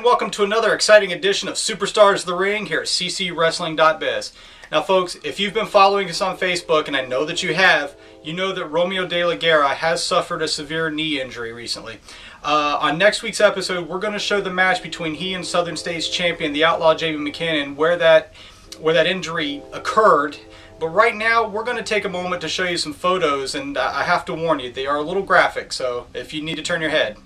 and welcome to another exciting edition of Superstars the Ring here at ccwrestling.biz. Now folks, if you've been following us on Facebook, and I know that you have, you know that Romeo De La Guerra has suffered a severe knee injury recently. On next week's episode, we're going to show the match between he and Southern States champion, the Outlaw Jamie McKinnon, where that injury occurred. But right now, we're going to take a moment to show you some photos, and I have to warn you, they are a little graphic, so if you need to turn your head.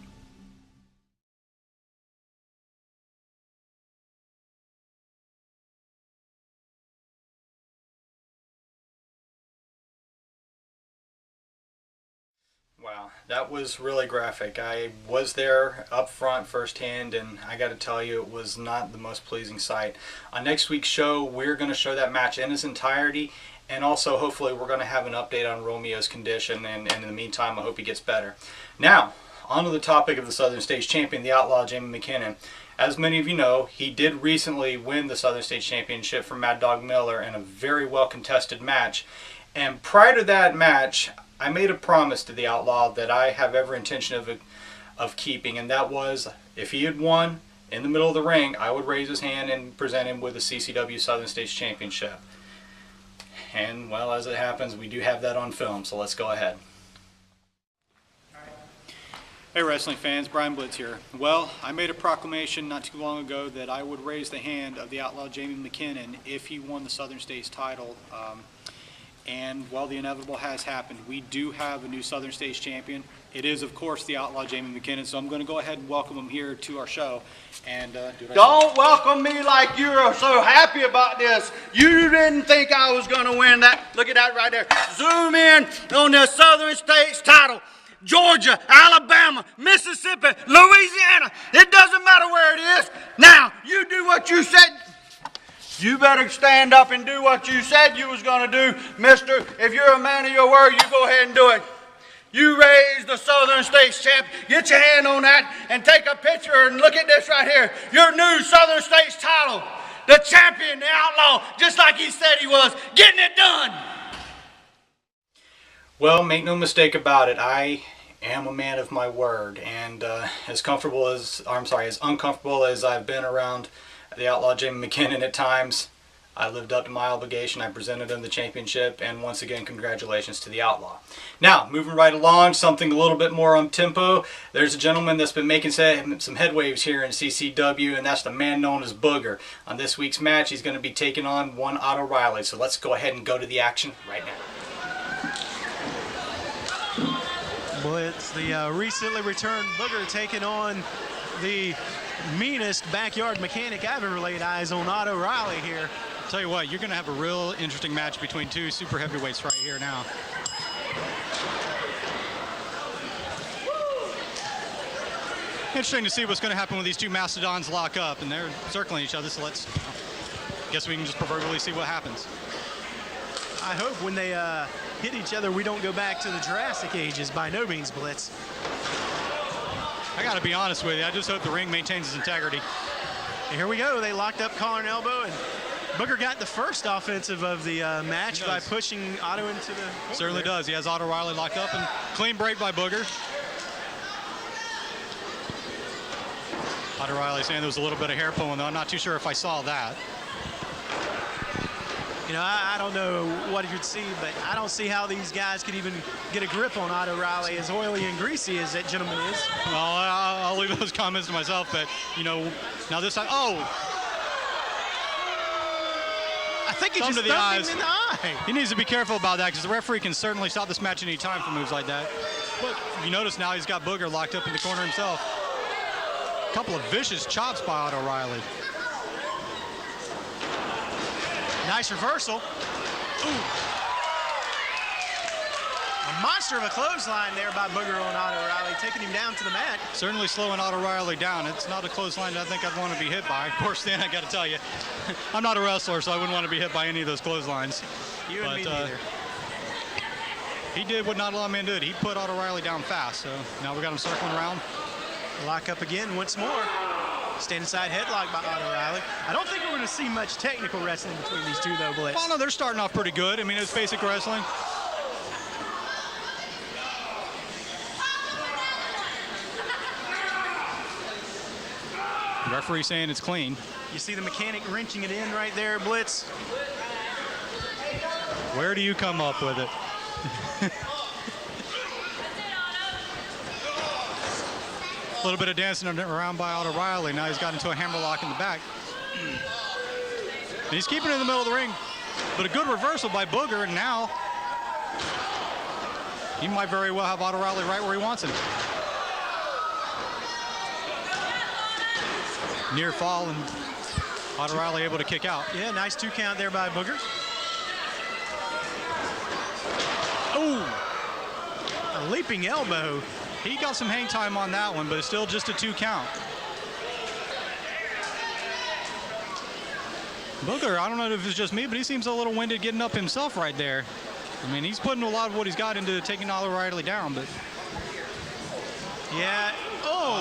Wow, that was really graphic. I was there up front firsthand, and I got to tell you, it was not the most pleasing sight. On next week's show, we're going to show that match in its entirety, and also hopefully we're going to have an update on Romeo's condition, and in the meantime, I hope he gets better. Now, on to the topic of the Southern States champion, the Outlaw Jamie McKinnon. As many of you know, he did recently win the Southern States Championship from Mad Dog Miller in a very well contested match, and prior to that match, I made a promise to the Outlaw that I have every intention of keeping, and that was, if he had won in the middle of the ring, I would raise his hand and present him with the CCW Southern States Championship. And, well, as it happens, we do have that on film, so let's go ahead. Hey wrestling fans, Brian Blitz here. Well, I made a proclamation not too long ago that I would raise the hand of the Outlaw Jamie McKinnon if he won the Southern States title. And while the inevitable has happened, we do have a new Southern States champion. It is, of course, the Outlaw Jamie McKinnon, so I'm going to go ahead and welcome him here to our show. And don't welcome me like you're so happy about this. You didn't think I was going to win that. Look at that right there. Zoom in on the Southern States title. Georgia, Alabama, Mississippi, Louisiana. It doesn't matter where it is. Now, you do what you said. You better stand up and do what you said you was going to do, mister. If you're a man of your word, you go ahead and do it. You raise the Southern States champ. Get your hand on that and take a picture and look at this right here. Your new Southern States title. The champion, the Outlaw, just like he said he was. Getting it done. Well, make no mistake about it. I am a man of my word. And as uncomfortable as I've been around the Outlaw Jamie McKinnon at times, I lived up to my obligation. I presented him the championship, and once again, congratulations to the Outlaw. Now, moving right along, something a little bit more on tempo. There's a gentleman that's been making some headwaves here in CCW, and that's the man known as Booger. On this week's match, he's going to be taking on one Otto Riley. So let's go ahead and go to the action right now. Blitz, the recently returned Booger, taking on the meanest backyard mechanic I've ever laid eyes on, Otto Riley here. Tell you what, you're going to have a real interesting match between two super heavyweights right here now. Interesting to see what's going to happen when these two mastodons lock up, and they're circling each other, so let's guess we can just proverbially see what happens. I hope when they hit each other, we don't go back to the Jurassic ages. By no means, Blitz. I got to be honest with you, I just hope the ring maintains its integrity. And here we go. They locked up collar and elbow, and Booger got the first offensive of the match by pushing Otto into the corner. Certainly does. He has Otto Riley locked up, and clean break by Booger. Otto Riley saying there was a little bit of hair pulling, though. I'm not too sure if I saw that. You know, I don't know what you'd see, but I don't see how these guys could even get a grip on Otto Riley, as oily and greasy as that gentleman is. Well, I'll leave those comments to myself, but, you know, now this time, oh! I think he just thumped him in the eye. He needs to be careful about that, because the referee can certainly stop this match any time for moves like that. But you notice now he's got Booger locked up in the corner himself. A couple of vicious chops by Otto Riley. Nice reversal. Ooh. A monster of a clothesline there by Booger on Otto Riley, taking him down to the mat. Certainly slowing Otto Riley down. It's not a clothesline that I think I'd want to be hit by. Of course, then I got to tell you, I'm not a wrestler, so I wouldn't want to be hit by any of those clotheslines. You and me neither. He did what not a lot of men did. He put Otto Riley down fast, so now we got him circling around. Lock up again once more. Stand side headlock by Otto Riley. I don't think we're going to see much technical wrestling between these two, though, Blitz. Well, no, they're starting off pretty good. I mean, it's basic wrestling. Referee saying it's clean. You see the mechanic wrenching it in right there, Blitz. Where do you come up with it? A little bit of dancing around by Otto Riley. Now he's got into a hammerlock in the back. And he's keeping it in the middle of the ring. But a good reversal by Booger, and now he might very well have Otto Riley right where he wants him. Near fall, and Otto Riley able to kick out. Yeah, nice 2 count there by Booger. Oh! A leaping elbow. He got some hang time on that one, but it's still just a 2 count. Booger, I don't know if it's just me, but he seems a little winded getting up himself right there. I mean, he's putting a lot of what he's got into taking Otto Riley down, but... Yeah. Oh!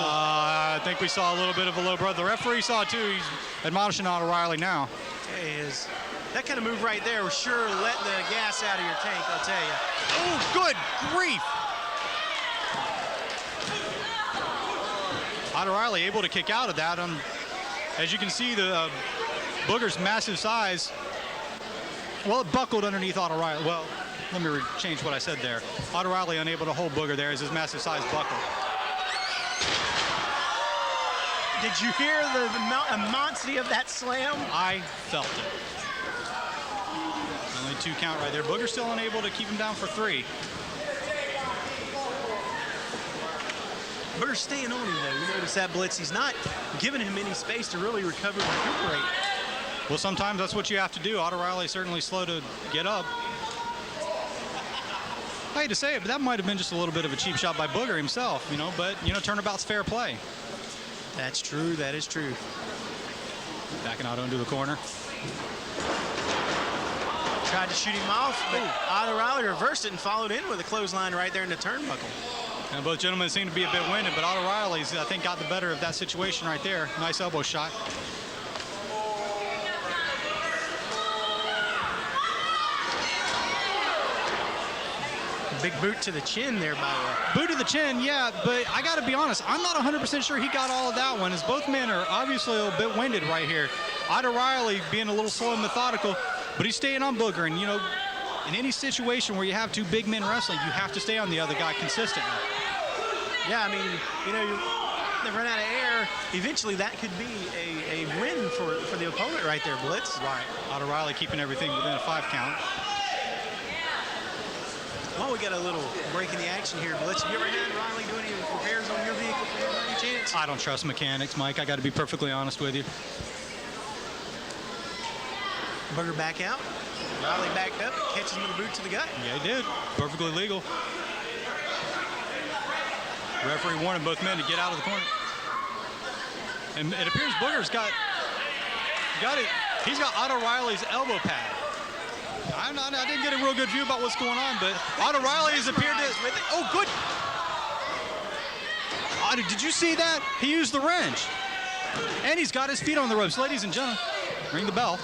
I think we saw a little bit of a low blow. The referee saw it too. He's admonishing Otto Riley now. That kind of move right there was sure letting the gas out of your tank, I'll tell you. Oh, good grief! Otto Riley able to kick out of that. As you can see, the Booger's massive size, well, it buckled underneath Otto Riley. Well, let me change what I said there. Otto Riley unable to hold Booger there as his massive size buckled. Did you hear the immensity of that slam? I felt it. Only 2 count right there. Booger still unable to keep him down for 3. Booger's staying on him, though. You notice that, Blitz. He's not giving him any space to really recover and recuperate. Well, sometimes that's what you have to do. Otto Riley certainly slow to get up. I hate to say it, but that might have been just a little bit of a cheap shot by Booger himself, you know, but, you know, turnabout's fair play. That's true. That is true. Backing Otto into the corner. Tried to shoot him off, but Otto Riley reversed it and followed in with a clothesline right there in the turnbuckle. And both gentlemen seem to be a bit winded, but Otto Riley's, I think, got the better of that situation right there. Nice elbow shot. Big boot to the chin there by Boot to the chin, yeah, but I got to be honest, I'm not 100% sure he got all of that one, as both men are obviously a bit winded right here. Otto Riley being a little slow and methodical, but he's staying on Booger, and, you know, in any situation where you have 2 big men wrestling, you have to stay on the other guy consistently. Yeah, I mean, you know, they run out of air. Eventually, that could be a win for the opponent right there, Blitz. Right. Otto Riley keeping everything within a 5 count. Well, we got a little break in the action here, Blitz. Have you ever had Riley do any repairs on your vehicle by any chance? I don't trust mechanics, Mike. I got to be perfectly honest with you. Booger back out. Riley backed up, catches him with a boot to the gut. Yeah, he did. Perfectly legal. Referee warning both men to get out of the corner. And it appears Booger's got it. He's got Otto Riley's elbow pad. I didn't get a real good view about what's going on, but Otto Riley has appeared to... Oh, good. Otto, did you see that? He used the wrench. And he's got his feet on the ropes. Ladies and gentlemen, ring the bell.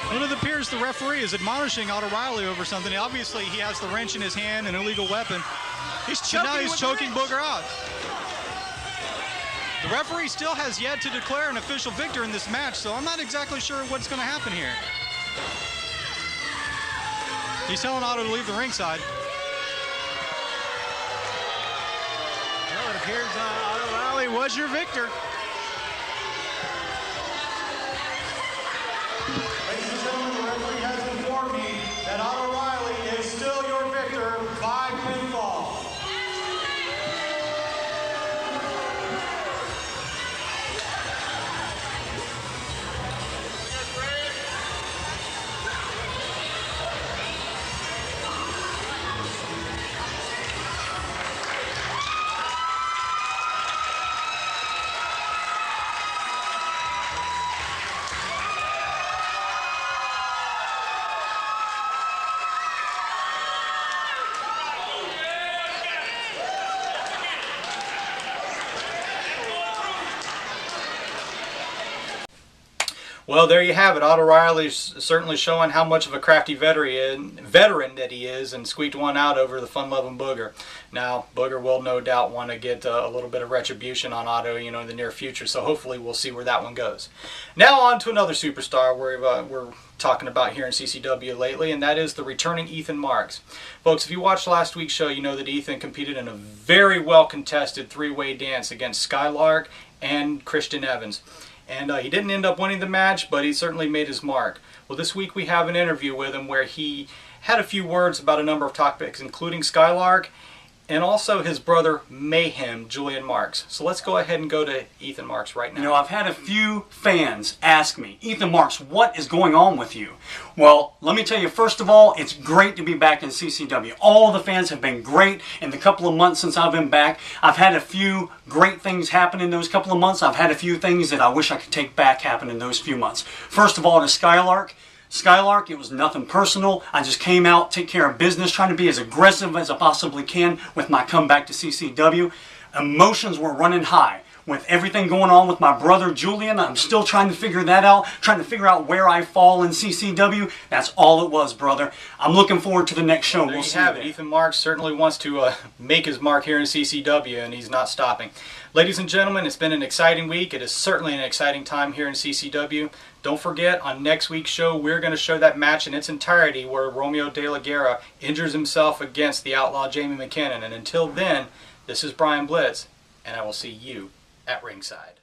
Well, it appears the referee is admonishing Otto Riley over something. Obviously, he has the wrench in his hand, an illegal weapon. Now he's choking Booger out. The referee still has yet to declare an official victor in this match, so I'm not exactly sure what's going to happen here. He's telling Otto to leave the ringside. Well, it appears Otto Riley was your victor. Ladies and gentlemen, the referee has informed me that Otto Riley is still your victor by pinfall. Well, there you have it. Otto Riley's certainly showing how much of a crafty veteran that he is, and squeaked one out over the fun-loving Booger. Now, Booger will no doubt want to get a little bit of retribution on Otto, in the near future, so hopefully we'll see where that one goes. Now on to another superstar we're talking about here in CCW lately, and that is the returning Ethan Marks. Folks, if you watched last week's show, you know that Ethan competed in a very well-contested three-way dance against Skylark and Christian Evans. And he didn't end up winning the match, but he certainly made his mark. Well, this week we have an interview with him where he had a few words about a number of topics, including Skylark and also his brother Mayhem, Julian Marks. So let's go ahead and go to Ethan Marks right now. I've had a few fans ask me, Ethan Marks, what is going on with you? Well, let me tell you, first of all, it's great to be back in CCW. All the fans have been great in the couple of months since I've been back. I've had a few great things happen in those couple of months. I've had a few things that I wish I could take back happen in those few months. First of all, to Skylark, it was nothing personal. I just came out, take care of business, trying to be as aggressive as I possibly can with my comeback to CCW. Emotions were running high. With everything going on with my brother Julian, I'm still trying to figure that out, trying to figure out where I fall in CCW. That's all it was, brother. I'm looking forward to the next show. There you have it. Ethan Marks certainly wants to make his mark here in CCW, and he's not stopping. Ladies and gentlemen, it's been an exciting week. It is certainly an exciting time here in CCW. Don't forget, on next week's show, we're going to show that match in its entirety where Romeo De La Guerra injures himself against the outlaw Jamie McKinnon. And until then, this is Brian Blitz, and I will see you at ringside.